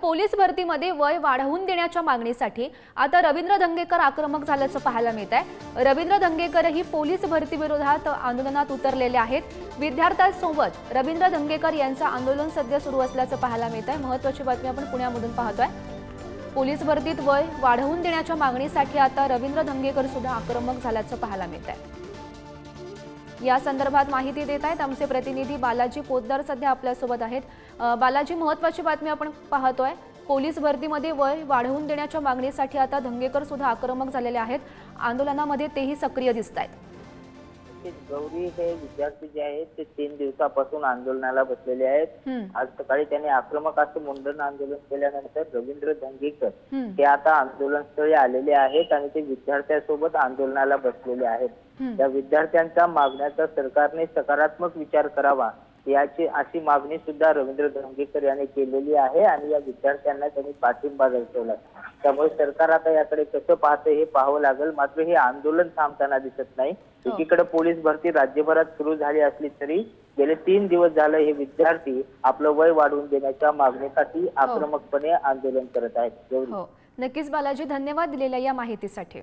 Police भरतीमध्ये वय वाढवून देण्याच्या मागणीसाठी आता रवींद्र धंगेकर आक्रमक झाल्याचं पाहायला मिळत आहे। रवींद्र धंगेकरही पोलीस भरती विरोधात आंदोलनात उतरलेले आहेत। विद्यार्थ्यांसोबत रवींद्र धंगेकर यांचं आंदोलन सध्या सुरू असल्याचं पाहायला मिळत आहे। महत्त्वाची बातमी आपण पुण्यामधून पाहतोय। पोलीस भरतीत वय वाढवून देण्याच्या मागणीसाठी आता रवींद्र धंगेकर सुद्धा आक्रमक झाल्याचं पाहायला मिळत आहे। या संदर्भात माहिती देत आहेत आमचे प्रतिनिधी बालाजी पोद्दार सध्या आपल्या सोबत आहेत। बालाजी, महत्त्वाची बातमी आपण पाहतोय। पोलीस भरतीमध्ये वय वाढवून देण्याच्या मागणीसाठी आता धंगेकर सुद्धा आक्रमक झालेले आहेत। आंदोलनामध्ये तेही सक्रिय दिसतायत। गौरी हे विद्यार्थी जे आहेत ते 3 दिवसापासून आंदोलनाला बसलेले आहेत। आज सकाळी त्यांनी आक्रमक असं मुंडन आंदोलन केल्यानंतर रवींद्र धंगेकर हे आता आंदोलनस्थळी आलेले आहेत आणि ते विद्यार्थ्यांसोबत आंदोलनाला बसलेले आहेत। त्या विद्यार्थ्यांच्या मागण्याचा सरकारने सकारात्मक विचार करावा याची अशी मागणी सुद्धा रवींद्र धंगेकर यांनी केलेली आहे आणि या विद्यार्थ्यांना त्यांनी पाठिंबा दर्शवला। त्यामुळे सरकार आता याकडे कसं पाहते हे पाहावं लागेल। मात्र हे आंदोलन थांबताना दिसत नाही। एकीकडे पोलीस भरती राज्यभरात सुरू झाली असली तरी गेले 3 दिवस झाले हे विद्यार्थी आपलं वय वाढवून देण्याच्या मागणीसाठी आक्रमकपणे आंदोलन करत आहेत। हो, नक्कीच बालाजी, धन्यवाद दिलेल्या या माहितीसाठी।